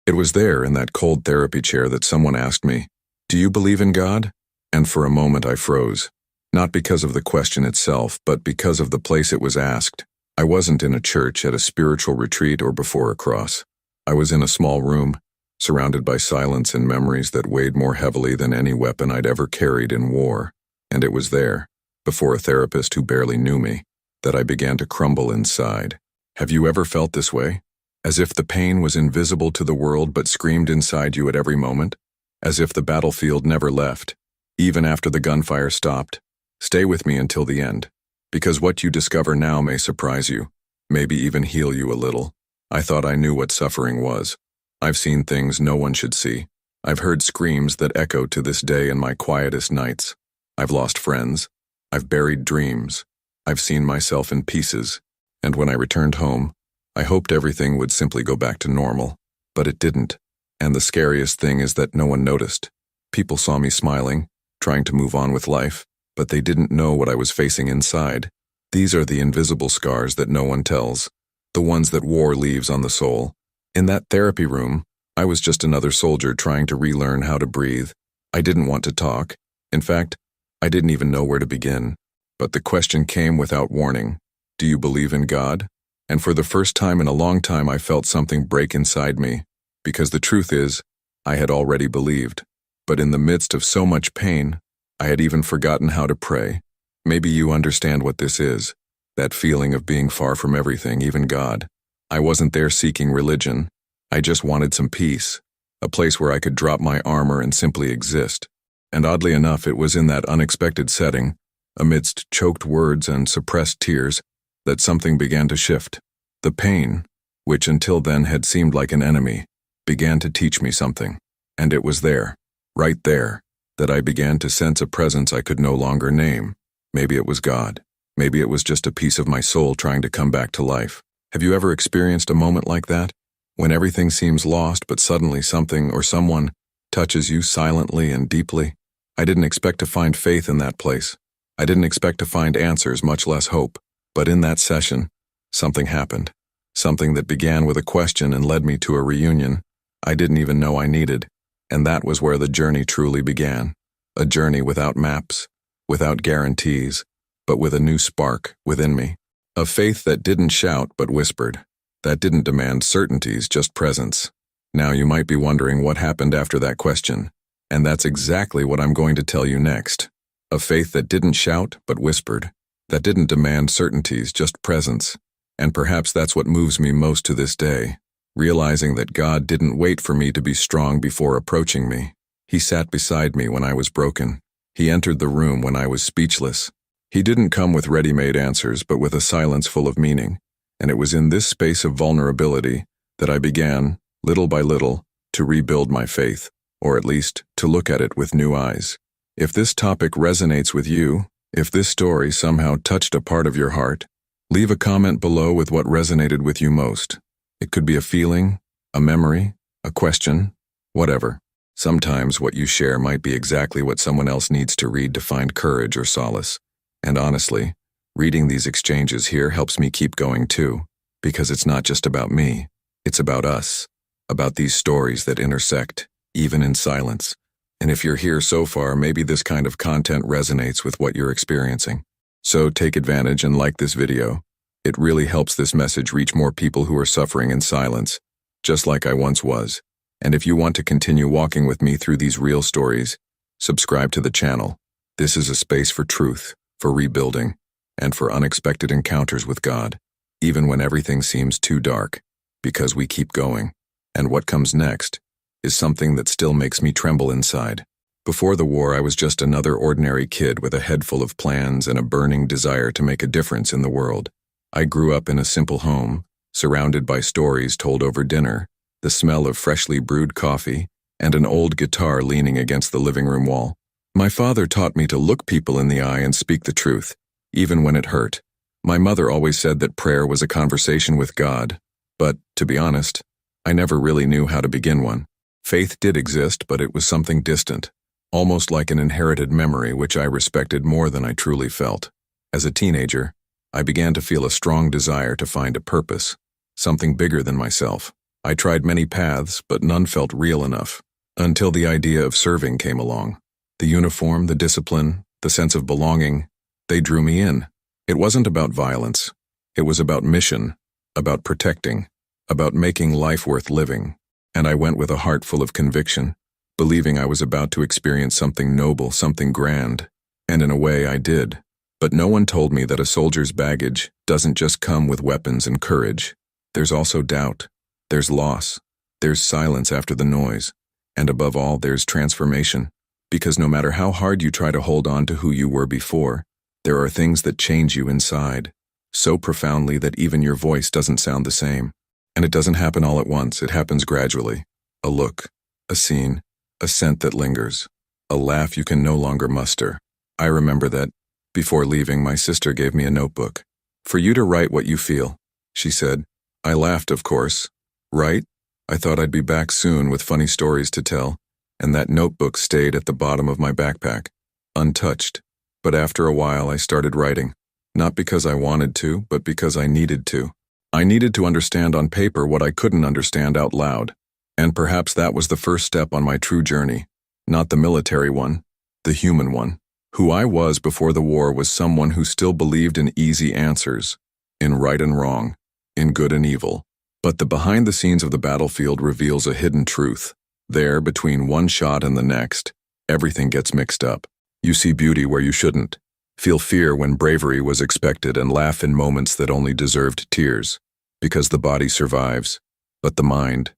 It was there in that cold therapy chair that someone asked me, "Do you believe in God?" And for a moment I froze. Not because of the question itself, but because of the place it was asked. I wasn't in a church, at a spiritual retreat, or before a cross. I was in a small room, surrounded by silence and memories that weighed more heavily than any weapon I'd ever carried in war. And it was there, before a therapist who barely knew me, that I began to crumble inside. Have you ever felt this way? As if the pain was invisible to the world but screamed inside you at every moment? As if the battlefield never left, even after the gunfire stopped? Stay with me until the end, because what you discover now may surprise you, maybe even heal you a little. I thought I knew what suffering was. I've seen things no one should see. I've heard screams that echo to this day in my quietest nights. I've lost friends. I've buried dreams. I've seen myself in pieces. And when I returned home, I hoped everything would simply go back to normal. But it didn't. And the scariest thing is that no one noticed. People saw me smiling, trying to move on with life, but they didn't know what I was facing inside. These are the invisible scars that no one tells, the ones that war leaves on the soul. In that therapy room, I was just another soldier trying to relearn how to breathe. I didn't want to talk. In fact, I didn't even know where to begin. But the question came without warning. Do you believe in God? And for the first time in a long time, I felt something break inside me. Because the truth is, I had already believed. But in the midst of so much pain, I had even forgotten how to pray. Maybe you understand what this is. That feeling of being far from everything, even God. I wasn't there seeking religion. I just wanted some peace. A place where I could drop my armor and simply exist. And oddly enough, it was in that unexpected setting, amidst choked words and suppressed tears, that something began to shift. The pain, which until then had seemed like an enemy, began to teach me something. And it was there, right there, that I began to sense a presence I could no longer name. Maybe it was God. Maybe it was just a piece of my soul trying to come back to life. Have you ever experienced a moment like that? When everything seems lost, but suddenly something or someone touches you silently and deeply? I didn't expect to find faith in that place. I didn't expect to find answers, much less hope. But in that session, something happened. Something that began with a question and led me to a reunion I didn't even know I needed. And that was where the journey truly began. A journey without maps, without guarantees, but with a new spark within me. A faith that didn't shout but whispered. That didn't demand certainties, just presence. Now you might be wondering what happened after that question. And that's exactly what I'm going to tell you next. A faith that didn't shout but whispered. That didn't demand certainties, just presence. And perhaps that's what moves me most to this day. Realizing that God didn't wait for me to be strong before approaching me. He sat beside me when I was broken. He entered the room when I was speechless. He didn't come with ready-made answers, but with a silence full of meaning. And it was in this space of vulnerability that I began, little by little, to rebuild my faith, or at least to look at it with new eyes. If this topic resonates with you, if this story somehow touched a part of your heart, leave a comment below with what resonated with you most. It could be a feeling, a memory, a question, whatever. Sometimes what you share might be exactly what someone else needs to read to find courage or solace. And honestly, reading these exchanges here helps me keep going too, because it's not just about me, it's about us, about these stories that intersect, even in silence. And if you're here so far, maybe this kind of content resonates with what you're experiencing. So take advantage and like this video. It really helps this message reach more people who are suffering in silence, just like I once was. And if you want to continue walking with me through these real stories, subscribe to the channel. This is a space for truth, for rebuilding, and for unexpected encounters with God, even when everything seems too dark, because we keep going. And what comes next is something that still makes me tremble inside. Before the war, I was just another ordinary kid with a head full of plans and a burning desire to make a difference in the world. I grew up in a simple home, surrounded by stories told over dinner, the smell of freshly brewed coffee, and an old guitar leaning against the living room wall. My father taught me to look people in the eye and speak the truth, even when it hurt. My mother always said that prayer was a conversation with God, but, to be honest, I never really knew how to begin one. Faith did exist, but it was something distant, almost like an inherited memory which I respected more than I truly felt. As a teenager, I began to feel a strong desire to find a purpose, something bigger than myself. I tried many paths, but none felt real enough. Until the idea of serving came along. The uniform, the discipline, the sense of belonging, they drew me in. It wasn't about violence. It was about mission, about protecting, about making life worth living. And I went with a heart full of conviction, believing I was about to experience something noble, something grand. And in a way, I did. But no one told me that a soldier's baggage doesn't just come with weapons and courage. There's also doubt. There's loss. There's silence after the noise. And above all, there's transformation. Because no matter how hard you try to hold on to who you were before, there are things that change you inside, so profoundly that even your voice doesn't sound the same. And it doesn't happen all at once, it happens gradually. A look, a scene, a scent that lingers, a laugh you can no longer muster. I remember that, before leaving, my sister gave me a notebook. "For you to write what you feel," she said. I laughed, of course. Right? I thought I'd be back soon with funny stories to tell, and that notebook stayed at the bottom of my backpack, untouched. But after a while I started writing, not because I wanted to, but because I needed to. I needed to understand on paper what I couldn't understand out loud. And perhaps that was the first step on my true journey. Not the military one, the human one. Who I was before the war was someone who still believed in easy answers, in right and wrong, in good and evil. But the behind the scenes of the battlefield reveals a hidden truth. There, between one shot and the next, everything gets mixed up. You see beauty where you shouldn't, feel fear when bravery was expected, and laugh in moments that only deserved tears. Because the body survives, but the mind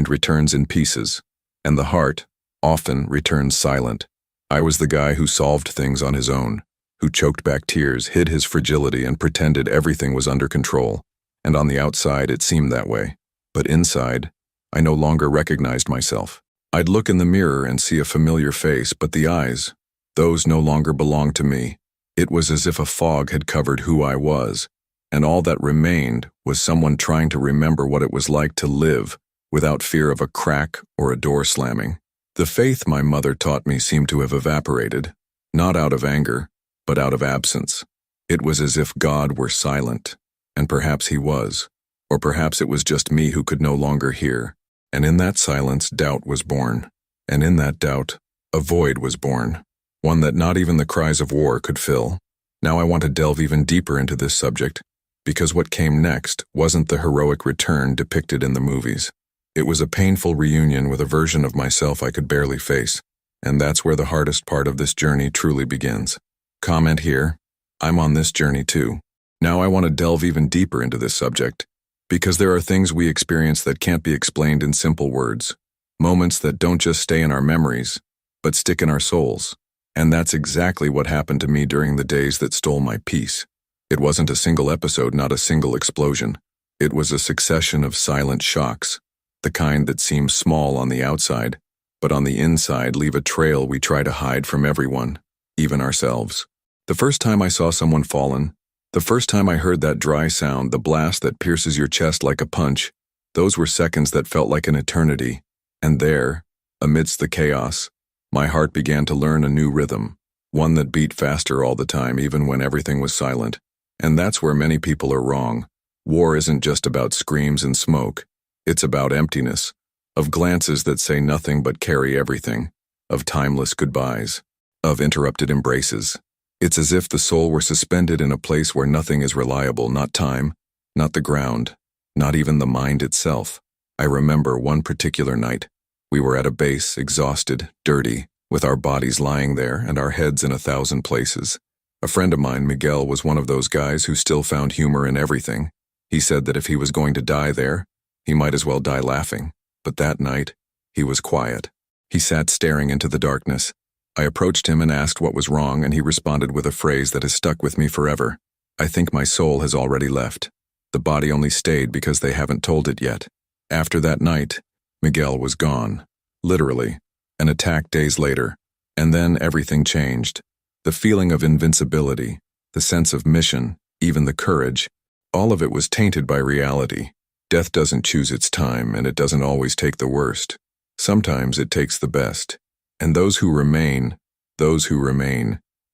returns in pieces, and the heart, often, returns silent. I was the guy who solved things on his own, who choked back tears, hid his fragility, and pretended everything was under control. And on the outside, it seemed that way. But inside, I no longer recognized myself. I'd look in the mirror and see a familiar face, but the eyes, those no longer belonged to me. It was as if a fog had covered who I was, and all that remained was someone trying to remember what it was like to live without fear of a crack or a door slamming. The faith my mother taught me seemed to have evaporated, not out of anger, but out of absence. It was as if God were silent, and perhaps he was, or perhaps it was just me who could no longer hear. And in that silence, doubt was born. And in that doubt, a void was born, one that not even the cries of war could fill. Now I want to delve even deeper into this subject, because what came next wasn't the heroic return depicted in the movies. It was a painful reunion with a version of myself I could barely face, and that's where the hardest part of this journey truly begins. Comment here, I'm on this journey too. Now I want to delve even deeper into this subject, because there are things we experience that can't be explained in simple words, moments that don't just stay in our memories, but stick in our souls. And that's exactly what happened to me during the days that stole my peace. It wasn't a single episode, not a single explosion. It was a succession of silent shocks, the kind that seem small on the outside, but on the inside leave a trail we try to hide from everyone, even ourselves. The first time I saw someone fallen, the first time I heard that dry sound, the blast that pierces your chest like a punch, those were seconds that felt like an eternity. And there, amidst the chaos, my heart began to learn a new rhythm, one that beat faster all the time, even when everything was silent. And that's where many people are wrong. War isn't just about screams and smoke. It's about emptiness, of glances that say nothing but carry everything, of timeless goodbyes, of interrupted embraces. It's as if the soul were suspended in a place where nothing is reliable, not time, not the ground, not even the mind itself. I remember one particular night. We were at a base, exhausted, dirty, with our bodies lying there and our heads in 1,000 places. A friend of mine, Miguel, was one of those guys who still found humor in everything. He said that if he was going to die there, he might as well die laughing. But that night, he was quiet. He sat staring into the darkness. I approached him and asked what was wrong, and he responded with a phrase that has stuck with me forever. "I think my soul has already left. The body only stayed because they haven't told it yet." After that night, Miguel was gone. Literally. An attack days later. And then everything changed. The feeling of invincibility, the sense of mission, even the courage, all of it was tainted by reality. Death doesn't choose its time, and it doesn't always take the worst. Sometimes it takes the best. And those who remain,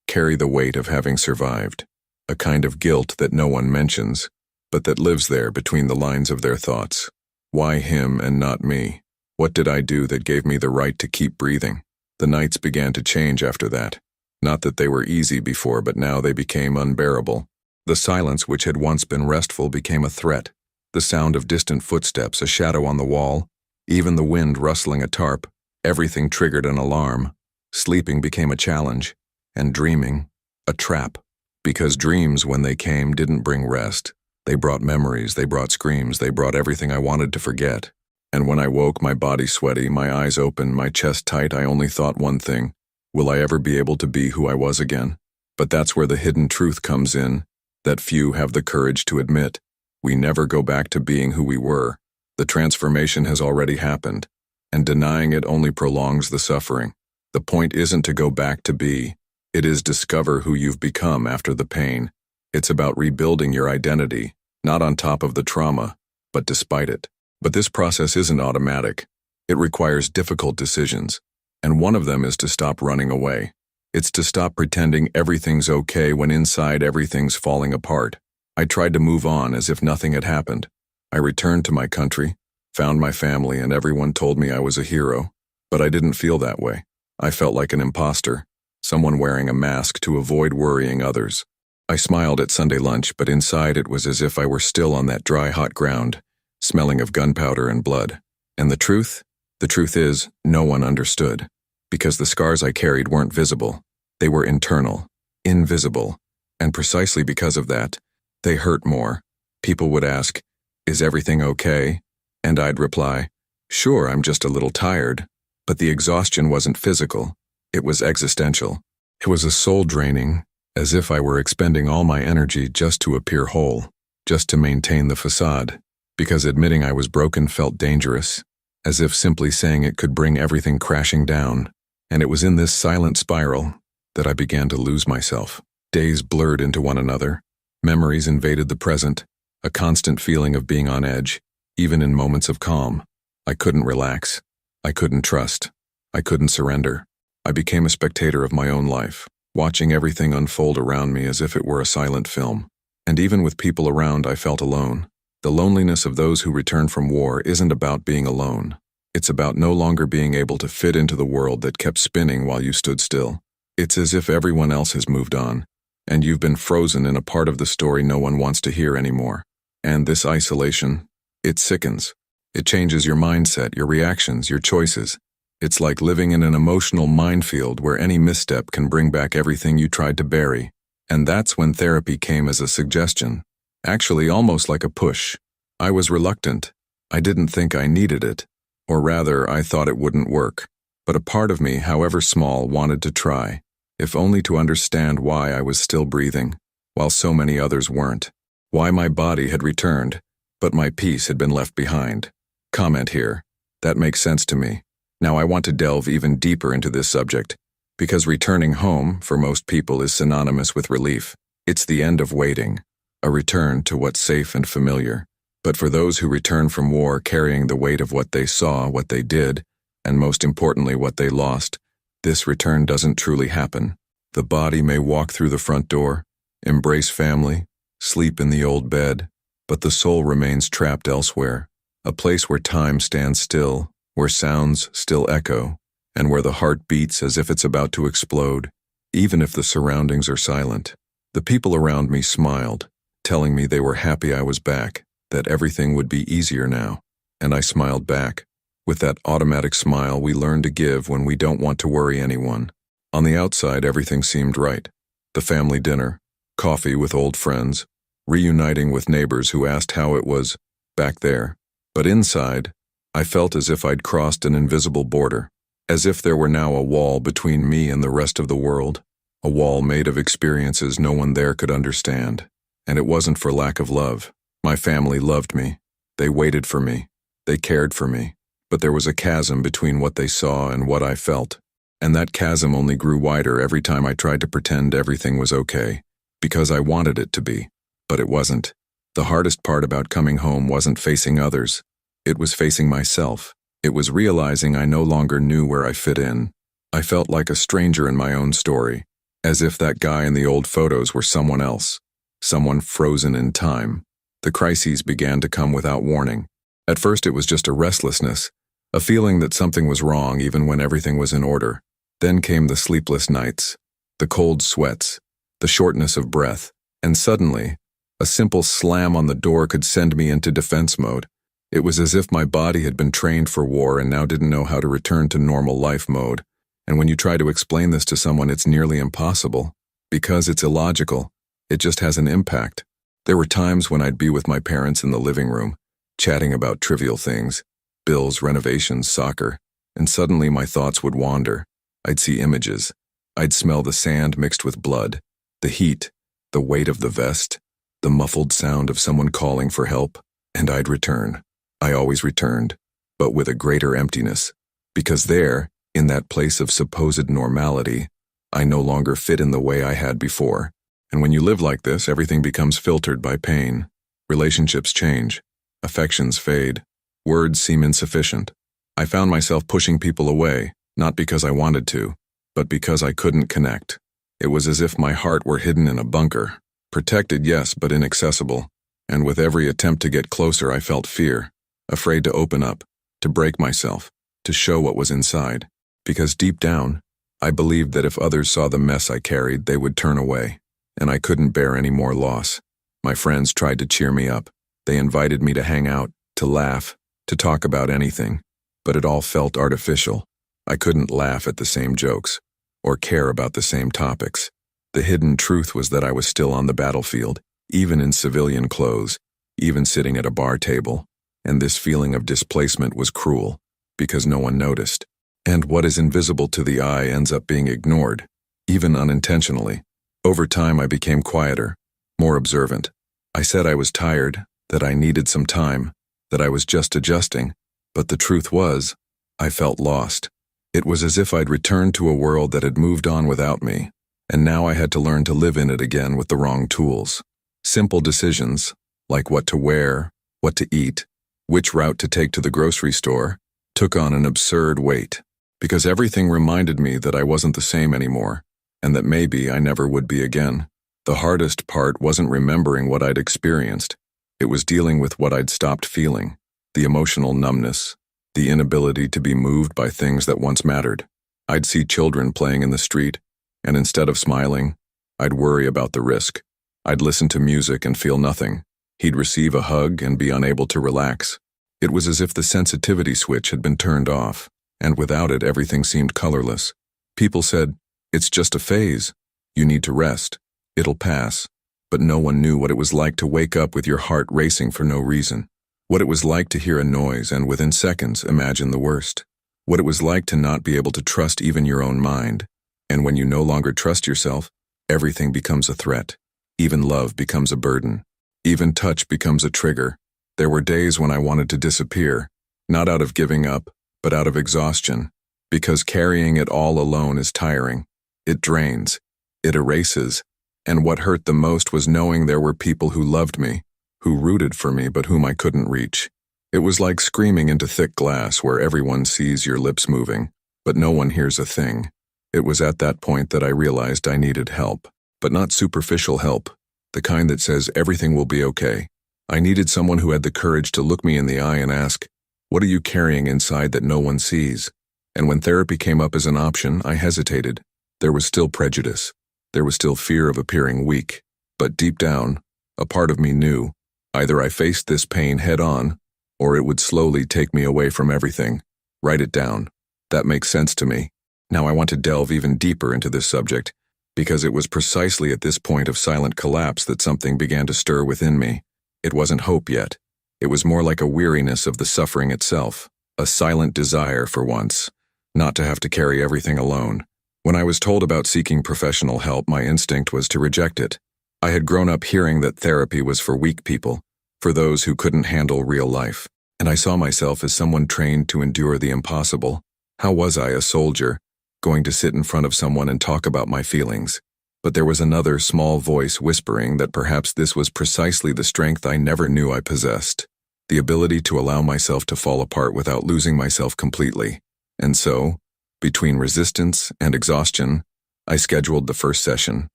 carry the weight of having survived, a kind of guilt that no one mentions, but that lives there between the lines of their thoughts. Why him and not me? What did I do that gave me the right to keep breathing? The nights began to change after that. Not that they were easy before, but now they became unbearable. The silence which had once been restful became a threat. The sound of distant footsteps, a shadow on the wall, even the wind rustling a tarp, everything triggered an alarm. Sleeping became a challenge, and dreaming, a trap. Because dreams, when they came, didn't bring rest. They brought memories, they brought screams, they brought everything I wanted to forget. And when I woke, my body sweaty, my eyes open, my chest tight, I only thought one thing: will I ever be able to be who I was again? But that's where the hidden truth comes in, that few have the courage to admit. We never go back to being who we were. The transformation has already happened, and denying it only prolongs the suffering. The point isn't to go back to be. It is discover who you've become after the pain. It's about rebuilding your identity, not on top of the trauma, but despite it. But this process isn't automatic. It requires difficult decisions, and one of them is to stop running away. It's to stop pretending everything's okay when inside everything's falling apart. I tried to move on as if nothing had happened. I returned to my country, found my family, and everyone told me I was a hero. But I didn't feel that way. I felt like an imposter, someone wearing a mask to avoid worrying others. I smiled at Sunday lunch, but inside it was as if I were still on that dry, hot ground, smelling of gunpowder and blood. And the truth? The truth is, no one understood. Because the scars I carried weren't visible. They were internal, invisible. And precisely because of that, they hurt more. People would ask, "Is everything okay?" And I'd reply, "Sure, I'm just a little tired." But the exhaustion wasn't physical. It was existential. It was a soul-draining, as if I were expending all my energy just to appear whole, just to maintain the facade. Because admitting I was broken felt dangerous, as if simply saying it could bring everything crashing down. And it was in this silent spiral that I began to lose myself. Days blurred into one another. Memories invaded the present, a constant feeling of being on edge, even in moments of calm. I couldn't relax. I couldn't trust. I couldn't surrender. I became a spectator of my own life, watching everything unfold around me as if it were a silent film. And even with people around, I felt alone. The loneliness of those who return from war isn't about being alone. It's about no longer being able to fit into the world that kept spinning while you stood still. It's as if everyone else has moved on, and you've been frozen in a part of the story no one wants to hear anymore. And this isolation, it sickens. It changes your mindset, your reactions, your choices. It's like living in an emotional minefield where any misstep can bring back everything you tried to bury. And that's when therapy came as a suggestion. Actually, almost like a push. I was reluctant. I didn't think I needed it. Or rather, I thought it wouldn't work. But a part of me, however small, wanted to try, if only to understand why I was still breathing, while so many others weren't. Why my body had returned, but my peace had been left behind. Comment here. That makes sense to me. Now I want to delve even deeper into this subject, because returning home, for most people, is synonymous with relief. It's the end of waiting, a return to what's safe and familiar. But for those who return from war carrying the weight of what they saw, what they did, and most importantly what they lost, this return doesn't truly happen. The body may walk through the front door, embrace family, sleep in the old bed, but the soul remains trapped elsewhere, a place where time stands still, where sounds still echo, and where the heart beats as if it's about to explode, even if the surroundings are silent. The people around me smiled, telling me they were happy I was back, that everything would be easier now, and I smiled back. With that automatic smile we learn to give when we don't want to worry anyone. On the outside, everything seemed right. The family dinner, coffee with old friends, reuniting with neighbors who asked how it was back there. But inside, I felt as if I'd crossed an invisible border, as if there were now a wall between me and the rest of the world, a wall made of experiences no one there could understand. And it wasn't for lack of love. My family loved me. They waited for me. They cared for me. But there was a chasm between what they saw and what I felt. And that chasm only grew wider every time I tried to pretend everything was okay, because I wanted it to be. But it wasn't. The hardest part about coming home wasn't facing others. It was facing myself. It was realizing I no longer knew where I fit in. I felt like a stranger in my own story, as if that guy in the old photos were someone else, someone frozen in time. The crises began to come without warning. At first it was just a restlessness, a feeling that something was wrong even when everything was in order. Then came the sleepless nights, the cold sweats, the shortness of breath, and suddenly, a simple slam on the door could send me into defense mode. It was as if my body had been trained for war and now didn't know how to return to normal life mode. And when you try to explain this to someone, it's nearly impossible. Because it's illogical, it just has an impact. There were times when I'd be with my parents in the living room, chatting about trivial things, bills, renovations, soccer, and suddenly my thoughts would wander. I'd see images. I'd smell the sand mixed with blood, the heat, the weight of the vest, the muffled sound of someone calling for help, and I'd return. I always returned, but with a greater emptiness, because there, in that place of supposed normality, I no longer fit in the way I had before. And when you live like this, everything becomes filtered by pain. Relationships change. Affections fade. Words seem insufficient. I found myself pushing people away, not because I wanted to, but because I couldn't connect. It was as if my heart were hidden in a bunker. Protected, yes, but inaccessible. And with every attempt to get closer, I felt fear. Afraid to open up, to break myself, to show what was inside. Because deep down, I believed that if others saw the mess I carried, they would turn away. And I couldn't bear any more loss. My friends tried to cheer me up. They invited me to hang out, to laugh, to talk about anything. But it all felt artificial. I couldn't laugh at the same jokes, or care about the same topics. The hidden truth was that I was still on the battlefield, even in civilian clothes, even sitting at a bar table. And this feeling of displacement was cruel, because no one noticed. And what is invisible to the eye ends up being ignored, even unintentionally. Over time, I became quieter, more observant. I said I was tired, that I needed some time, that I was just adjusting. But the truth was, I felt lost. It was as if I'd returned to a world that had moved on without me, and now I had to learn to live in it again with the wrong tools. Simple decisions, like what to wear, what to eat, which route to take to the grocery store, took on an absurd weight, because everything reminded me that I wasn't the same anymore, and that maybe I never would be again. The hardest part wasn't remembering what I'd experienced. It was dealing with what I'd stopped feeling, the emotional numbness, the inability to be moved by things that once mattered. I'd see children playing in the street, and instead of smiling, I'd worry about the risk. I'd listen to music and feel nothing. He'd receive a hug and be unable to relax. It was as if the sensitivity switch had been turned off, and without it, everything seemed colorless. People said, "It's just a phase. You need to rest. It'll pass." But no one knew what it was like to wake up with your heart racing for no reason. What it was like to hear a noise and within seconds imagine the worst. What it was like to not be able to trust even your own mind. And when you no longer trust yourself, everything becomes a threat. Even love becomes a burden. Even touch becomes a trigger. There were days when I wanted to disappear, not out of giving up, but out of exhaustion. Because carrying it all alone is tiring. It drains. It erases. And what hurt the most was knowing there were people who loved me, who rooted for me, but whom I couldn't reach. It was like screaming into thick glass where everyone sees your lips moving, but no one hears a thing. It was at that point that I realized I needed help, but not superficial help, the kind that says everything will be okay. I needed someone who had the courage to look me in the eye and ask, "What are you carrying inside that no one sees?" And when therapy came up as an option, I hesitated. There was still prejudice. There was still fear of appearing weak. But deep down, a part of me knew, either I faced this pain head on, or it would slowly take me away from everything. Write it down. That makes sense to me. Now I want to delve even deeper into this subject, because it was precisely at this point of silent collapse that something began to stir within me. It wasn't hope yet. It was more like a weariness of the suffering itself, a silent desire for once, not to have to carry everything alone. When I was told about seeking professional help, my instinct was to reject it. I had grown up hearing that therapy was for weak people, for those who couldn't handle real life, and I saw myself as someone trained to endure the impossible. How was I, a soldier, going to sit in front of someone and talk about my feelings? But there was another small voice whispering that perhaps this was precisely the strength I never knew I possessed, the ability to allow myself to fall apart without losing myself completely. And so, between resistance and exhaustion, I scheduled the first session.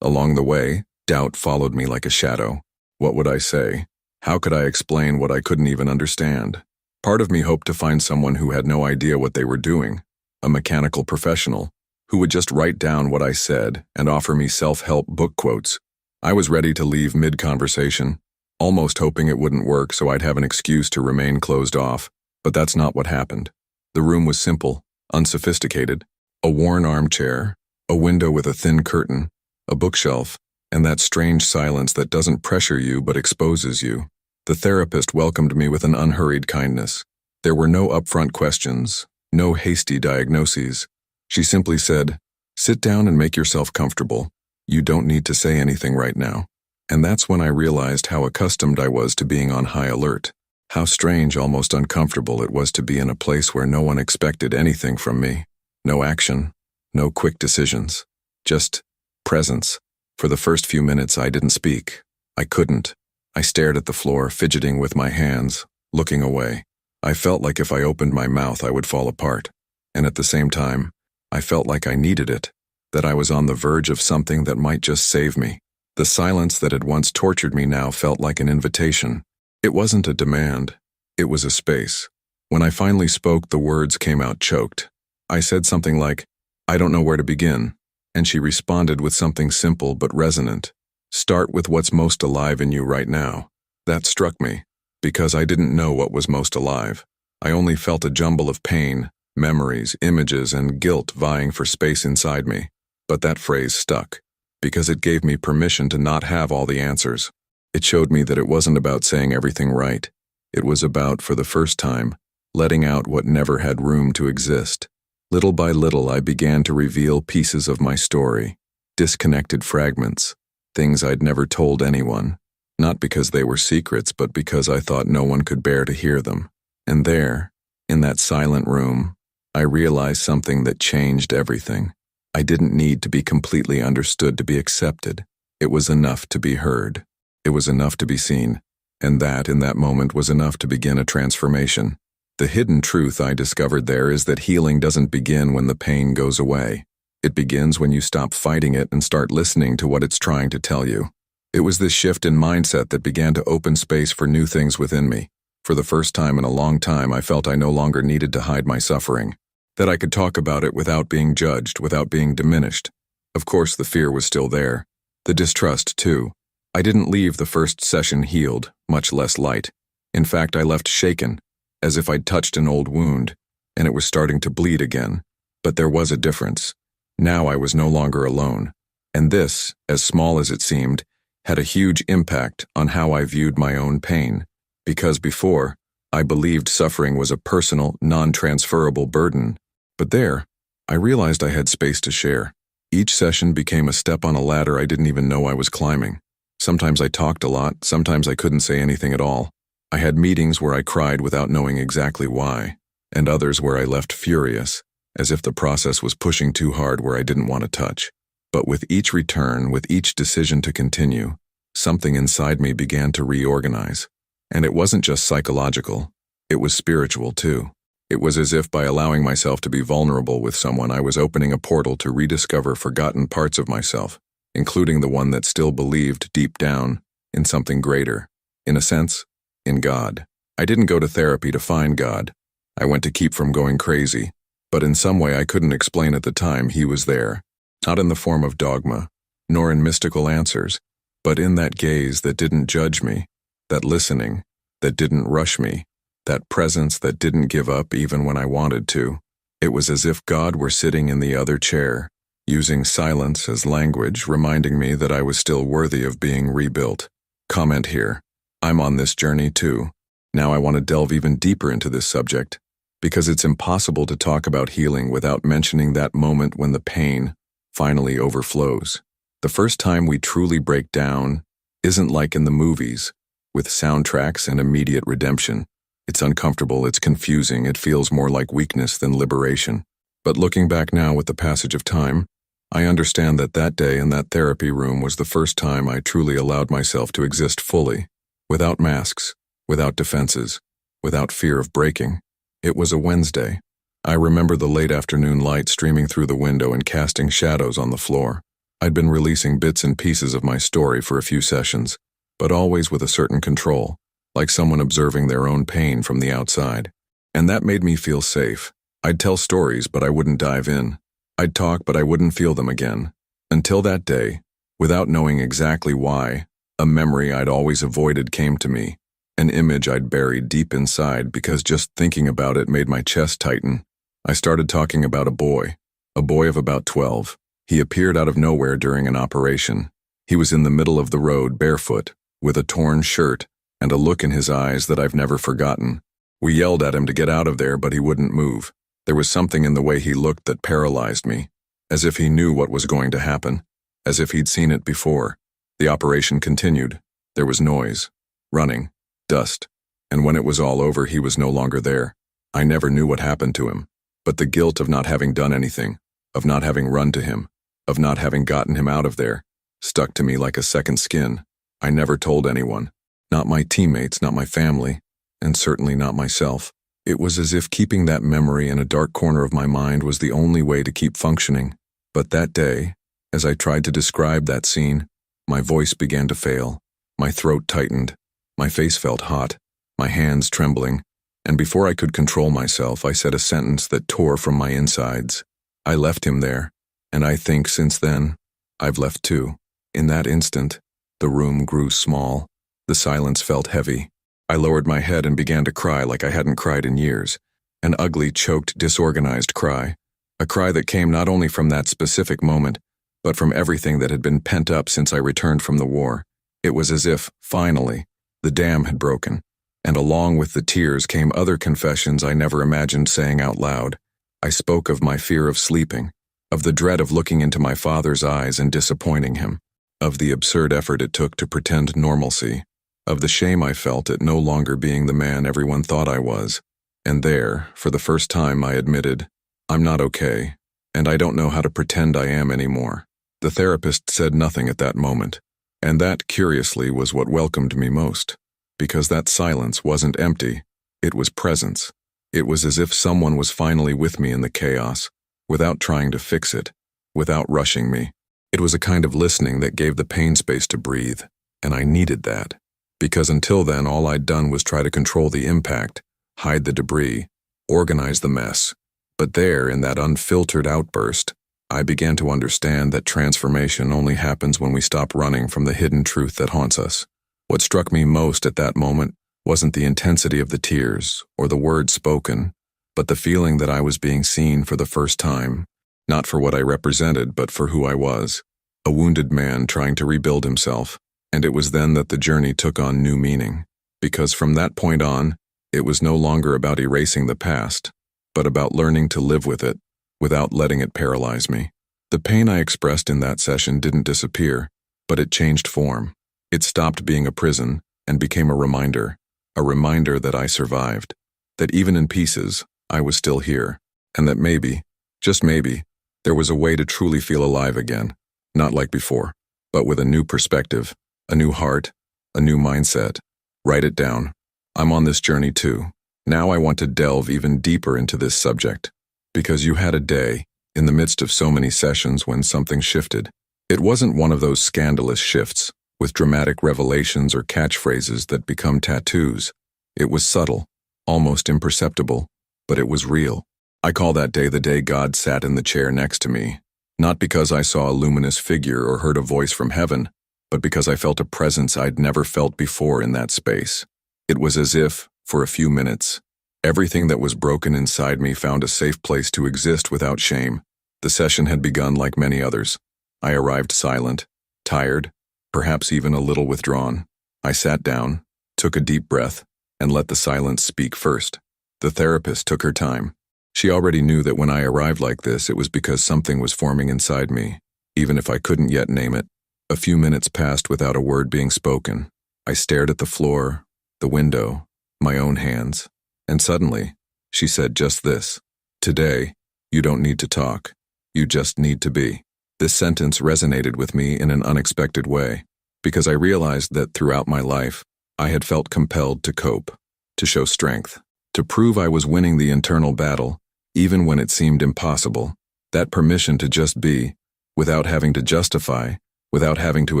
Along the way, doubt followed me like a shadow. What would I say? How could I explain what I couldn't even understand? Part of me hoped to find someone who had no idea what they were doing, a mechanical professional, who would just write down what I said and offer me self-help book quotes. I was ready to leave mid-conversation, almost hoping it wouldn't work so I'd have an excuse to remain closed off, but that's not what happened. The room was simple, unsophisticated, a worn armchair, a window with a thin curtain, a bookshelf, and that strange silence that doesn't pressure you but exposes you. The therapist welcomed me with an unhurried kindness. There were no upfront questions, no hasty diagnoses. She simply said, "Sit down and make yourself comfortable. You don't need to say anything right now." And that's when I realized how accustomed I was to being on high alert. How strange, almost uncomfortable it was to be in a place where no one expected anything from me. No action, no quick decisions, just presence. For the first few minutes, I didn't speak. I couldn't. I stared at the floor, fidgeting with my hands, looking away. I felt like if I opened my mouth, I would fall apart. And at the same time, I felt like I needed it, that I was on the verge of something that might just save me. The silence that had once tortured me now felt like an invitation. It wasn't a demand. It was a space. When I finally spoke, the words came out choked. I said something like, "I don't know where to begin," and she responded with something simple but resonant. "Start with what's most alive in you right now." That struck me, because I didn't know what was most alive. I only felt a jumble of pain, memories, images, and guilt vying for space inside me. But that phrase stuck, because it gave me permission to not have all the answers. It showed me that it wasn't about saying everything right. It was about, for the first time, letting out what never had room to exist. Little by little, I began to reveal pieces of my story, disconnected fragments, things I'd never told anyone, not because they were secrets, but because I thought no one could bear to hear them. And there, in that silent room, I realized something that changed everything. I didn't need to be completely understood to be accepted. It was enough to be heard. It was enough to be seen, and that, in that moment, was enough to begin a transformation. The hidden truth I discovered there is that healing doesn't begin when the pain goes away. It begins when you stop fighting it and start listening to what it's trying to tell you. It was this shift in mindset that began to open space for new things within me. For the first time in a long time, I felt I no longer needed to hide my suffering, that I could talk about it without being judged, without being diminished. Of course, the fear was still there. The distrust, too. I didn't leave the first session healed, much less light. In fact, I left shaken, as if I'd touched an old wound, and it was starting to bleed again. But there was a difference. Now I was no longer alone. And this, as small as it seemed, had a huge impact on how I viewed my own pain. Because before, I believed suffering was a personal, non-transferable burden. But there, I realized I had space to share. Each session became a step on a ladder I didn't even know I was climbing. Sometimes I talked a lot, sometimes I couldn't say anything at all. I had meetings where I cried without knowing exactly why, and others where I left furious, as if the process was pushing too hard where I didn't want to touch. But with each return, with each decision to continue, something inside me began to reorganize. And it wasn't just psychological, it was spiritual too. It was as if by allowing myself to be vulnerable with someone, I was opening a portal to rediscover forgotten parts of myself, including the one that still believed deep down in something greater. In a sense, in God. I didn't go to therapy to find God. I went to keep from going crazy. But in some way I couldn't explain at the time, he was there. Not in the form of dogma, nor in mystical answers, but in that gaze that didn't judge me, that listening that didn't rush me, that presence that didn't give up even when I wanted to. It was as if God were sitting in the other chair, using silence as language, reminding me that I was still worthy of being rebuilt. Comment here. I'm on this journey too. Now I want to delve even deeper into this subject, because it's impossible to talk about healing without mentioning that moment when the pain finally overflows. The first time we truly break down isn't like in the movies, with soundtracks and immediate redemption. It's uncomfortable, it's confusing, it feels more like weakness than liberation. But looking back now with the passage of time, I understand that that day in that therapy room was the first time I truly allowed myself to exist fully, without masks, without defenses, without fear of breaking. It was a Wednesday. I remember the late afternoon light streaming through the window and casting shadows on the floor. I'd been releasing bits and pieces of my story for a few sessions, but always with a certain control. like someone observing their own pain from the outside. And that made me feel safe. I'd tell stories, but I wouldn't dive in. I'd talk, but I wouldn't feel them again. Until that day, without knowing exactly why, a memory I'd always avoided came to me, an image I'd buried deep inside because just thinking about it made my chest tighten. I started talking about a boy of about 12. He appeared out of nowhere during an operation. He was in the middle of the road, barefoot, with a torn shirt and a look in his eyes that I've never forgotten. We yelled at him to get out of there, but he wouldn't move. There was something in the way he looked that paralyzed me, as if he knew what was going to happen, as if he'd seen it before. The operation continued. There was noise, running, dust, and when it was all over, he was no longer there. I never knew what happened to him, but the guilt of not having done anything, of not having run to him, of not having gotten him out of there, stuck to me like a second skin. I never told anyone, not my teammates, not my family, and certainly not myself. It was as if keeping that memory in a dark corner of my mind was the only way to keep functioning. But that day, as I tried to describe that scene, my voice began to fail, my throat tightened, my face felt hot, my hands trembling, and before I could control myself, I said a sentence that tore from my insides. I left him there, and I think since then, I've left too. In that instant, the room grew small. The silence felt heavy. I lowered my head and began to cry like I hadn't cried in years. An ugly, choked, disorganized cry. A cry that came not only from that specific moment, but from everything that had been pent up since I returned from the war. It was as if, finally, the dam had broken, and along with the tears came other confessions I never imagined saying out loud. I spoke of my fear of sleeping, of the dread of looking into my father's eyes and disappointing him, of the absurd effort it took to pretend normalcy, of the shame I felt at no longer being the man everyone thought I was. And there, for the first time, I admitted, I'm not okay, and I don't know how to pretend I am anymore. The therapist said nothing at that moment, and that, curiously, was what welcomed me most, because that silence wasn't empty, it was presence. It was as if someone was finally with me in the chaos, without trying to fix it, without rushing me. It was a kind of listening that gave the pain space to breathe, and I needed that, because until then all I'd done was try to control the impact, hide the debris, organize the mess. But there, in that unfiltered outburst, I began to understand that transformation only happens when we stop running from the hidden truth that haunts us. What struck me most at that moment wasn't the intensity of the tears or the words spoken, but the feeling that I was being seen for the first time, not for what I represented, but for who I was, a wounded man trying to rebuild himself. And it was then that the journey took on new meaning, because from that point on, it was no longer about erasing the past, but about learning to live with it, without letting it paralyze me. The pain I expressed in that session didn't disappear, but it changed form. It stopped being a prison and became a reminder that I survived, that even in pieces, I was still here, and that maybe, just maybe, there was a way to truly feel alive again, not like before, but with a new perspective, a new heart, a new mindset. Write it down. I'm on this journey too. Now I want to delve even deeper into this subject, because you had a day, in the midst of so many sessions, when something shifted. It wasn't one of those scandalous shifts, with dramatic revelations or catchphrases that become tattoos. It was subtle, almost imperceptible, but it was real. I call that day the day God sat in the chair next to me, not because I saw a luminous figure or heard a voice from heaven, but because I felt a presence I'd never felt before in that space. It was as if, for a few minutes, everything that was broken inside me found a safe place to exist without shame. The session had begun like many others. I arrived silent, tired, perhaps even a little withdrawn. I sat down, took a deep breath, and let the silence speak first. The therapist took her time. She already knew that when I arrived like this, it was because something was forming inside me, even if I couldn't yet name it. A few minutes passed without a word being spoken. I stared at the floor, the window, my own hands, and suddenly, she said just this: "Today, you don't need to talk. You just need to be." This sentence resonated with me in an unexpected way, because I realized that throughout my life, I had felt compelled to cope, to show strength, to prove I was winning the internal battle, even when it seemed impossible. That permission to just be, without having to justify, without having to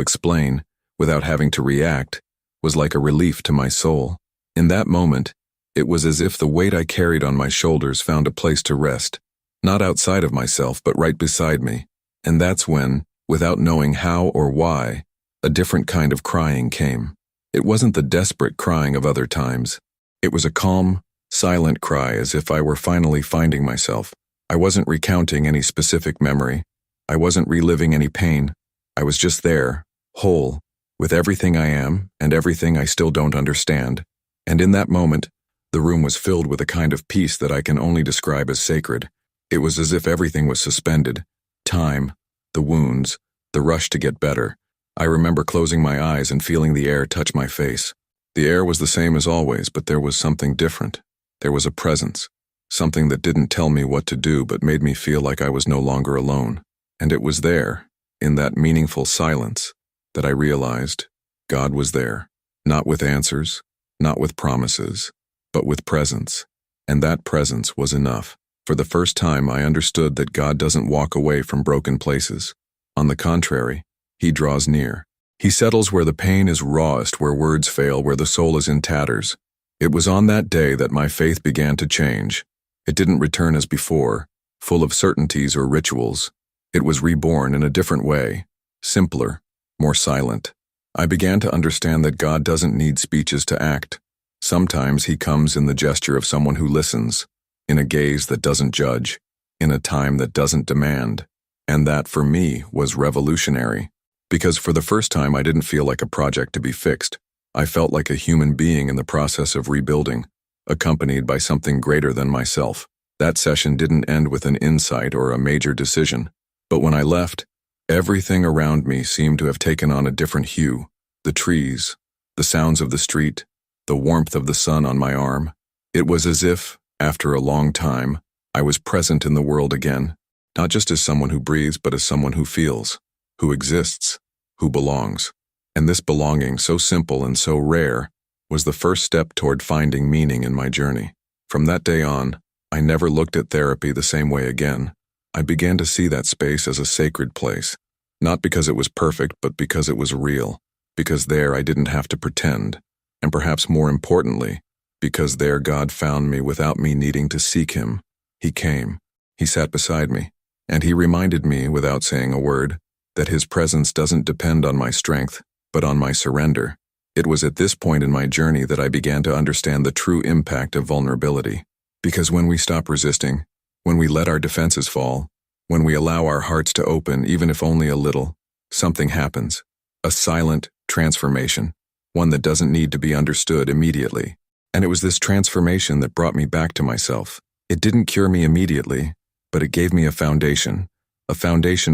explain, without having to react, was like a relief to my soul. In that moment, it was as if the weight I carried on my shoulders found a place to rest, not outside of myself but right beside me. And that's when, without knowing how or why, a different kind of crying came. It wasn't the desperate crying of other times. It was a calm, silent cry, as if I were finally finding myself. I wasn't recounting any specific memory. I wasn't reliving any pain. I was just there, whole, with everything I am and everything I still don't understand. And in that moment, the room was filled with a kind of peace that I can only describe as sacred. It was as if everything was suspended. Time, the wounds, the rush to get better. I remember closing my eyes and feeling the air touch my face. The air was the same as always, but there was something different. There was a presence, something that didn't tell me what to do but made me feel like I was no longer alone. And it was there, in that meaningful silence, that I realized God was there, not with answers, not with promises, but with presence. And that presence was enough. For the first time, I understood that God doesn't walk away from broken places. On the contrary, He draws near. He settles where the pain is rawest, where words fail, where the soul is in tatters. It was on that day that my faith began to change. It didn't return as before, full of certainties or rituals. It was reborn in a different way, simpler, more silent. I began to understand that God doesn't need speeches to act. Sometimes He comes in the gesture of someone who listens, in a gaze that doesn't judge, in a time that doesn't demand. And that, for me, was revolutionary. Because for the first time, I didn't feel like a project to be fixed. I felt like a human being in the process of rebuilding, accompanied by something greater than myself. That session didn't end with an insight or a major decision. But when I left, everything around me seemed to have taken on a different hue. The trees, the sounds of the street, the warmth of the sun on my arm. It was as if, after a long time, I was present in the world again, not just as someone who breathes, but as someone who feels, who exists, who belongs. And this belonging, so simple and so rare, was the first step toward finding meaning in my journey. From that day on, I never looked at therapy the same way again. I began to see that space as a sacred place, not because it was perfect, but because it was real, because there I didn't have to pretend, and perhaps more importantly, because there God found me without me needing to seek Him. He came, He sat beside me, and He reminded me, without saying a word, that His presence doesn't depend on my strength, but on my surrender. It was at this point in my journey that I began to understand the true impact of vulnerability. Because when we stop resisting, when we let our defenses fall, when we allow our hearts to open, even if only a little, something happens. A silent transformation, one that doesn't need to be understood immediately. And it was this transformation that brought me back to myself. It didn't cure me immediately, but it gave me a foundation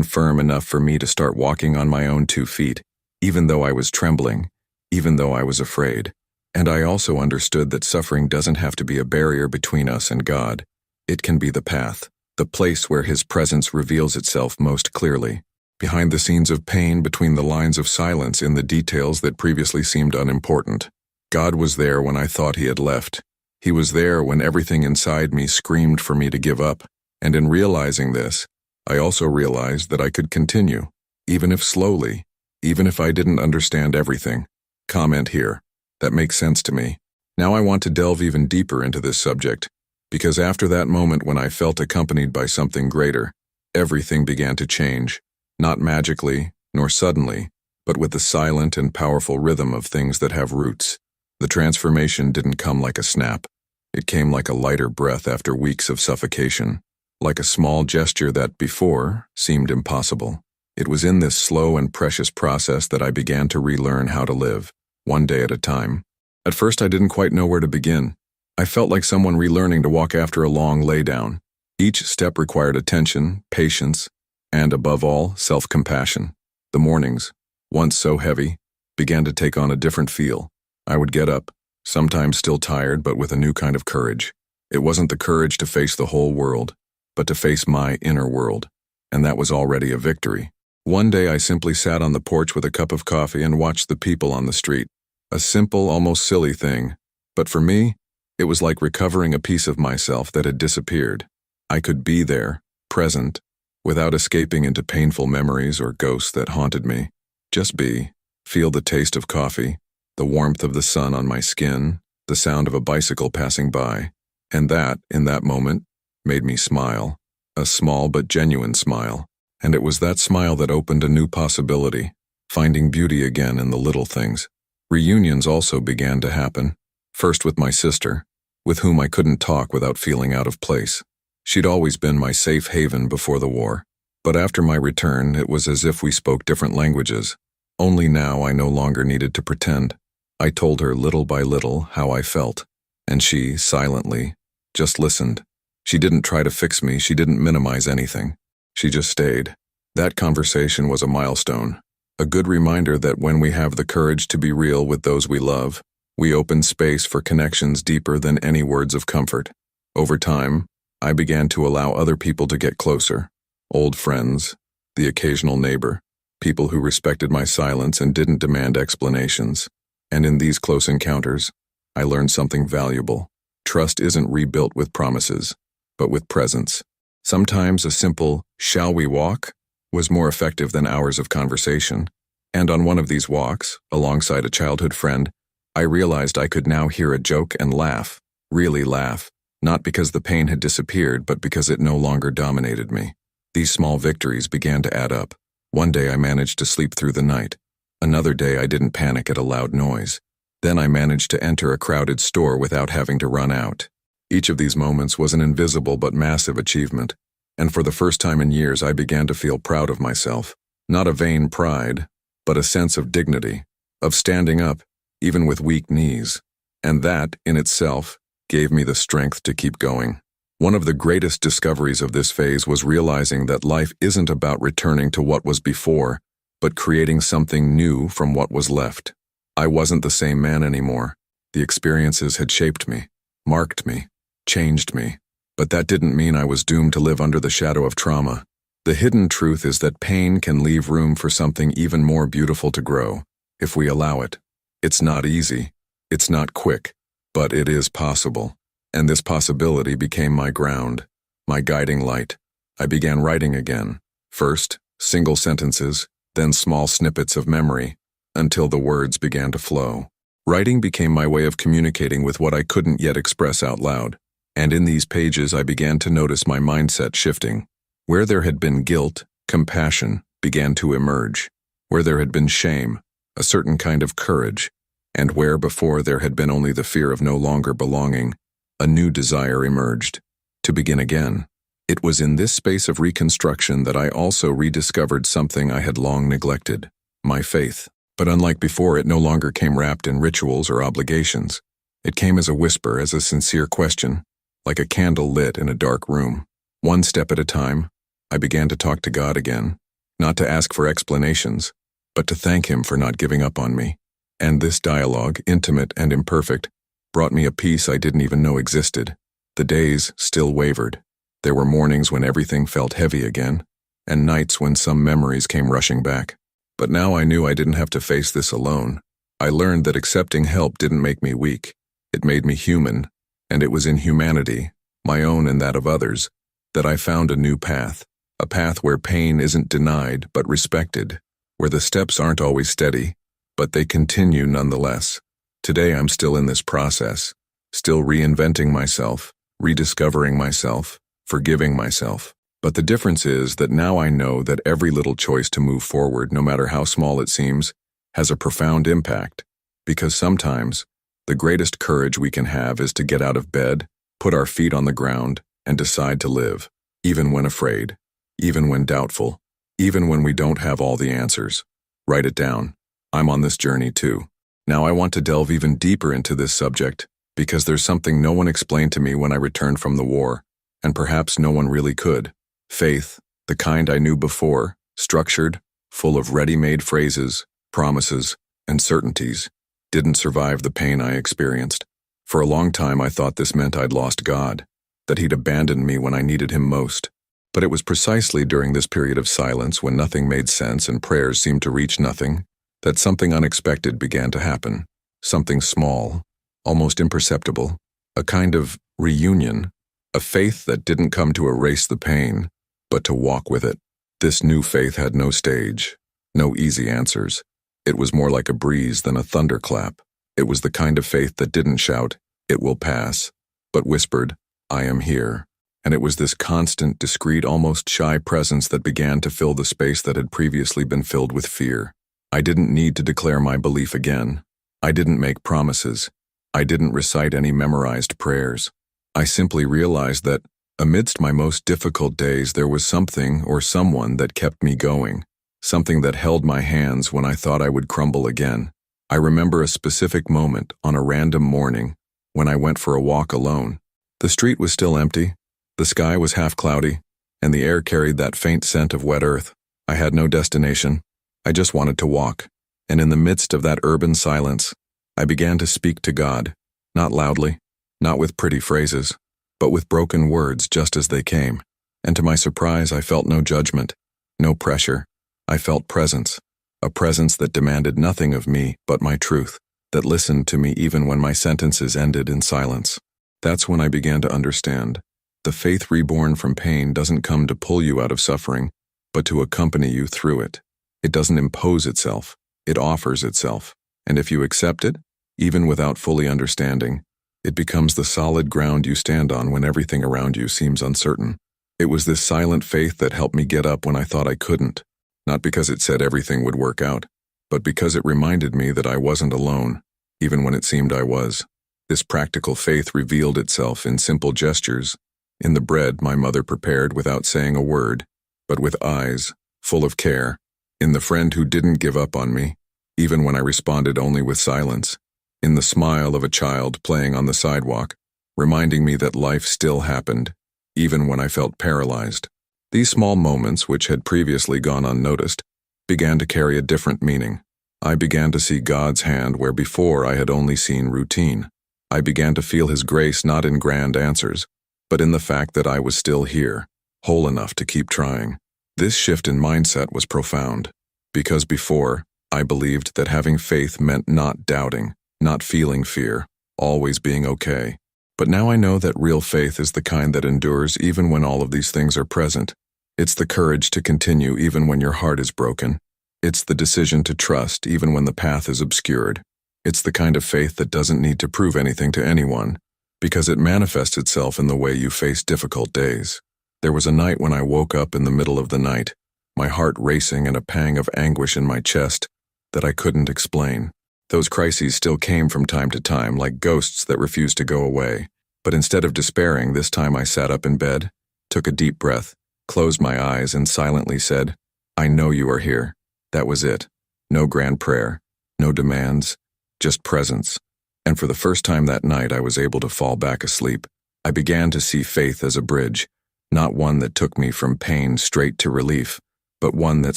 firm enough for me to start walking on my own 2 feet, even though I was trembling, even though I was afraid. And I also understood that suffering doesn't have to be a barrier between us and God. It can be the path, the place where His presence reveals itself most clearly. Behind the scenes of pain, between the lines of silence, in the details that previously seemed unimportant. God was there when I thought He had left. He was there when everything inside me screamed for me to give up. And in realizing this, I also realized that I could continue, even if slowly, even if I didn't understand everything. Comment here. That makes sense to me. Now I want to delve even deeper into this subject, because after that moment when I felt accompanied by something greater, everything began to change, not magically, nor suddenly, but with the silent and powerful rhythm of things that have roots. The transformation didn't come like a snap. It came like a lighter breath after weeks of suffocation, like a small gesture that before seemed impossible. It was in this slow and precious process that I began to relearn how to live, one day at a time. At first I didn't quite know where to begin. I felt like someone relearning to walk after a long laydown. Each step required attention, patience, and above all, self-compassion. The mornings, once so heavy, began to take on a different feel. I would get up, sometimes still tired, but with a new kind of courage. It wasn't the courage to face the whole world, but to face my inner world, and that was already a victory. One day I simply sat on the porch with a cup of coffee and watched the people on the street. A simple, almost silly thing, but for me, it was like recovering a piece of myself that had disappeared. I could be there, present, without escaping into painful memories or ghosts that haunted me. Just be, feel the taste of coffee, the warmth of the sun on my skin, the sound of a bicycle passing by, and that, in that moment, made me smile, a small but genuine smile. And it was that smile that opened a new possibility, finding beauty again in the little things. Reunions also began to happen, first with my sister, with whom I couldn't talk without feeling out of place. She'd always been my safe haven before the war, but after my return it was as if we spoke different languages. Only now I no longer needed to pretend. I told her little by little how I felt, and she, silently, just listened. She didn't try to fix me, she didn't minimize anything. She just stayed. That conversation was a milestone, a good reminder that when we have the courage to be real with those we love, we open space for connections deeper than any words of comfort. Over time, I began to allow other people to get closer. Old friends, the occasional neighbor, people who respected my silence and didn't demand explanations. And in these close encounters, I learned something valuable. Trust isn't rebuilt with promises, but with presence. Sometimes a simple, "Shall we walk?" was more effective than hours of conversation. And on one of these walks, alongside a childhood friend, I realized I could now hear a joke and laugh, really laugh, not because the pain had disappeared, but because it no longer dominated me. These small victories began to add up. One day I managed to sleep through the night. Another day I didn't panic at a loud noise. Then I managed to enter a crowded store without having to run out. Each of these moments was an invisible but massive achievement, and for the first time in years I began to feel proud of myself. Not a vain pride, but a sense of dignity, of standing up, even with weak knees. And that, in itself, gave me the strength to keep going. One of the greatest discoveries of this phase was realizing that life isn't about returning to what was before, but creating something new from what was left. I wasn't the same man anymore. The experiences had shaped me, marked me, changed me. But that didn't mean I was doomed to live under the shadow of trauma. The hidden truth is that pain can leave room for something even more beautiful to grow, if we allow it. It's not easy, it's not quick, but it is possible. And this possibility became my ground, my guiding light. I began writing again. First, single sentences, then small snippets of memory, until the words began to flow. Writing became my way of communicating with what I couldn't yet express out loud. And in these pages I began to notice my mindset shifting. Where there had been guilt, compassion began to emerge. Where there had been shame, a certain kind of courage. And where before there had been only the fear of no longer belonging, a new desire emerged. To begin again. It was in this space of reconstruction that I also rediscovered something I had long neglected, my faith. But unlike before, it no longer came wrapped in rituals or obligations. It came as a whisper, as a sincere question, like a candle lit in a dark room. One step at a time, I began to talk to God again, not to ask for explanations, but to thank Him for not giving up on me. And this dialogue, intimate and imperfect, brought me a peace I didn't even know existed. The days still wavered. There were mornings when everything felt heavy again, and nights when some memories came rushing back. But now I knew I didn't have to face this alone. I learned that accepting help didn't make me weak. It made me human, and it was in humanity, my own and that of others, that I found a new path. A path where pain isn't denied but respected, where the steps aren't always steady, but they continue nonetheless. Today I'm still in this process, still reinventing myself, rediscovering myself, forgiving myself. But the difference is that now I know that every little choice to move forward, no matter how small it seems, has a profound impact. Because sometimes, the greatest courage we can have is to get out of bed, put our feet on the ground, and decide to live, even when afraid, even when doubtful, even when we don't have all the answers. Write it down. I'm on this journey too. Now I want to delve even deeper into this subject, because there's something no one explained to me when I returned from the war, and perhaps no one really could. Faith, the kind I knew before, structured, full of ready-made phrases, promises, and certainties, didn't survive the pain I experienced. For a long time I thought this meant I'd lost God, that He'd abandoned me when I needed Him most. But it was precisely during this period of silence, when nothing made sense and prayers seemed to reach nothing, that something unexpected began to happen. Something small, almost imperceptible, a kind of reunion, a faith that didn't come to erase the pain, but to walk with it. This new faith had no stage, no easy answers. It was more like a breeze than a thunderclap, It was the kind of faith that didn't shout, "It will pass," but whispered, "I am here." And it was this constant, discreet, almost shy presence that began to fill the space that had previously been filled with fear. I didn't need to declare my belief again. I didn't make promises. I didn't recite any memorized prayers. I simply realized that, amidst my most difficult days, there was something or someone that kept me going, something that held my hands when I thought I would crumble again. I remember a specific moment on a random morning when I went for a walk alone. The street was still empty, the sky was half cloudy, and the air carried that faint scent of wet earth. I had no destination. I just wanted to walk. And in the midst of that urban silence, I began to speak to God, not loudly, not with pretty phrases, but with broken words just as they came. And to my surprise, I felt no judgment, no pressure. I felt presence, a presence that demanded nothing of me but my truth, that listened to me even when my sentences ended in silence. That's when I began to understand. The faith reborn from pain doesn't come to pull you out of suffering, but to accompany you through it. It doesn't impose itself, it offers itself. And if you accept it, even without fully understanding, it becomes the solid ground you stand on when everything around you seems uncertain. It was this silent faith that helped me get up when I thought I couldn't, not because it said everything would work out, but because it reminded me that I wasn't alone, even when it seemed I was. This practical faith revealed itself in simple gestures, in the bread my mother prepared without saying a word, but with eyes full of care, in the friend who didn't give up on me, even when I responded only with silence, in the smile of a child playing on the sidewalk, reminding me that life still happened, even when I felt paralyzed. These small moments, which had previously gone unnoticed, began to carry a different meaning. I began to see God's hand where before I had only seen routine. I began to feel His grace not in grand answers, but in the fact that I was still here, whole enough to keep trying. This shift in mindset was profound, because before, I believed that having faith meant not doubting, not feeling fear, always being okay. But now I know that real faith is the kind that endures even when all of these things are present. It's the courage to continue even when your heart is broken. It's the decision to trust even when the path is obscured. It's the kind of faith that doesn't need to prove anything to anyone, because it manifests itself in the way you face difficult days. There was a night when I woke up in the middle of the night, my heart racing and a pang of anguish in my chest that I couldn't explain. Those crises still came from time to time, like ghosts that refused to go away. But instead of despairing, this time I sat up in bed, took a deep breath, closed my eyes, and silently said, "I know you are here." That was it. No grand prayer, no demands, just presence. And for the first time that night, I was able to fall back asleep. I began to see faith as a bridge, not one that took me from pain straight to relief, but one that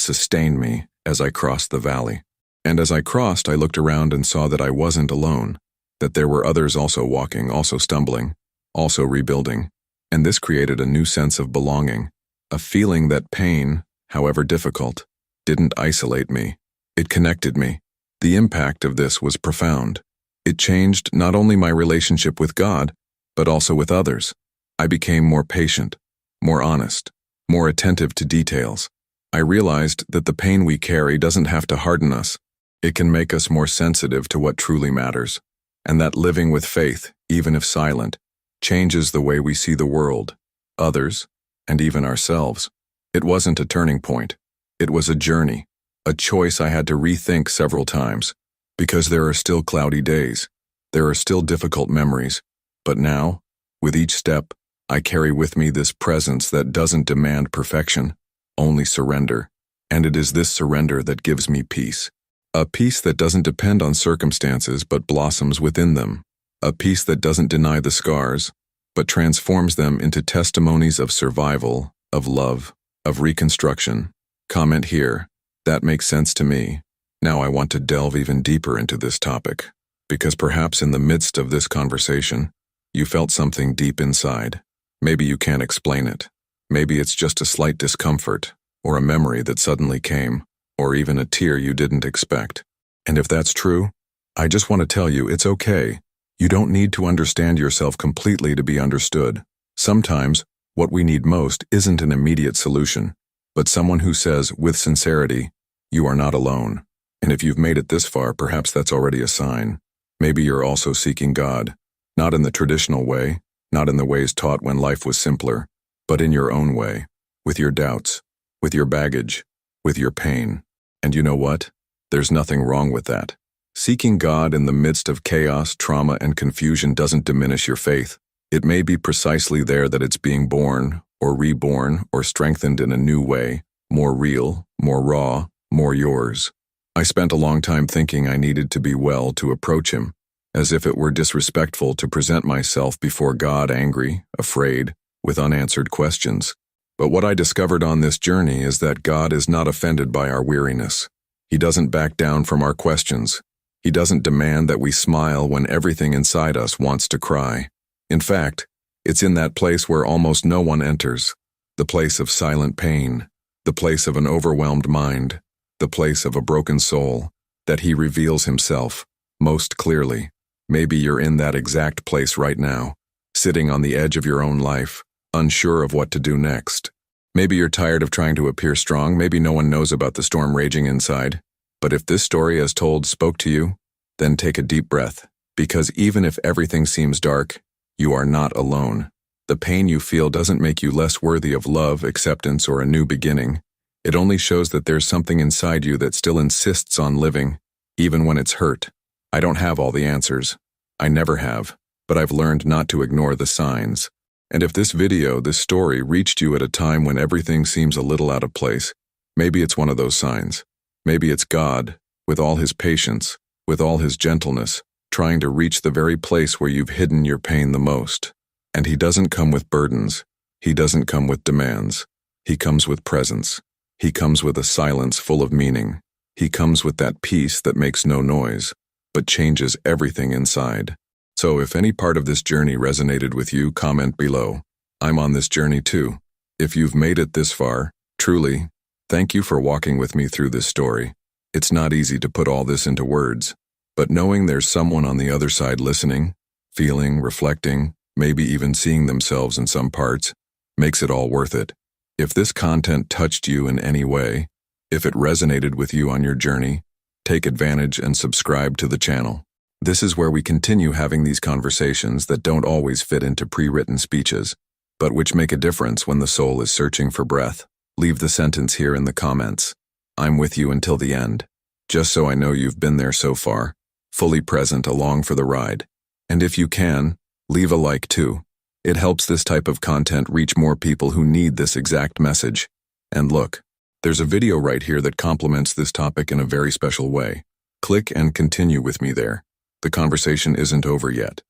sustained me as I crossed the valley. And as I crossed, I looked around and saw that I wasn't alone, that there were others also walking, also stumbling, also rebuilding. And this created a new sense of belonging, a feeling that pain, however difficult, didn't isolate me. It connected me. The impact of this was profound. It changed not only my relationship with God, but also with others. I became more patient, more honest, more attentive to details. I realized that the pain we carry doesn't have to harden us. It can make us more sensitive to what truly matters, and that living with faith, even if silent, changes the way we see the world, others, and even ourselves. It wasn't a turning point. It was a journey, a choice I had to rethink several times, because there are still cloudy days, there are still difficult memories, but now, with each step, I carry with me this presence that doesn't demand perfection, only surrender, and it is this surrender that gives me peace. A peace that doesn't depend on circumstances but blossoms within them. A peace that doesn't deny the scars, but transforms them into testimonies of survival, of love, of reconstruction. Comment here. That makes sense to me. Now I want to delve even deeper into this topic, because perhaps in the midst of this conversation, you felt something deep inside. Maybe you can't explain it. Maybe it's just a slight discomfort, or a memory that suddenly came, or even a tear you didn't expect. And if that's true, I just want to tell you it's okay. You don't need to understand yourself completely to be understood. Sometimes, what we need most isn't an immediate solution, but someone who says, with sincerity, "You are not alone." And if you've made it this far, perhaps that's already a sign. Maybe you're also seeking God, not in the traditional way, not in the ways taught when life was simpler, but in your own way, with your doubts, with your baggage, with your pain. And you know what? There's nothing wrong with that. Seeking God in the midst of chaos, trauma, and confusion doesn't diminish your faith. It may be precisely there that it's being born, or reborn, or strengthened in a new way, more real, more raw, more yours. I spent a long time thinking I needed to be well to approach him, as if it were disrespectful to present myself before God angry, afraid, with unanswered questions. But what I discovered on this journey is that God is not offended by our weariness. He doesn't back down from our questions. He doesn't demand that we smile when everything inside us wants to cry. In fact, it's in that place where almost no one enters, the place of silent pain, the place of an overwhelmed mind, the place of a broken soul, that he reveals himself most clearly. Maybe you're in that exact place right now, sitting on the edge of your own life, unsure of what to do next. Maybe you're tired of trying to appear strong. Maybe no one knows about the storm raging inside. But if this story as told spoke to you, then take a deep breath, because even if everything seems dark, you are not alone. The pain you feel doesn't make you less worthy of love, acceptance, or a new beginning. It only shows that there's something inside you that still insists on living, even when it's hurt. I don't have all the answers. I never have, but I've learned not to ignore the signs. And if this video, this story, reached you at a time when everything seems a little out of place, maybe it's one of those signs. Maybe it's God, with all his patience, with all his gentleness, trying to reach the very place where you've hidden your pain the most. And he doesn't come with burdens. He doesn't come with demands. He comes with presence. He comes with a silence full of meaning. He comes with that peace that makes no noise, but changes everything inside. So if any part of this journey resonated with you, comment below. I'm on this journey too. If you've made it this far, truly, thank you for walking with me through this story. It's not easy to put all this into words, but knowing there's someone on the other side listening, feeling, reflecting, maybe even seeing themselves in some parts, makes it all worth it. If this content touched you in any way, if it resonated with you on your journey, take advantage and subscribe to the channel. This is where we continue having these conversations that don't always fit into pre-written speeches, but which make a difference when the soul is searching for breath. Leave the sentence here in the comments. I'm with you until the end, just so I know you've been there so far, fully present along for the ride. And if you can, leave a like too. It helps this type of content reach more people who need this exact message. And look, there's a video right here that complements this topic in a very special way. Click and continue with me there. The conversation isn't over yet.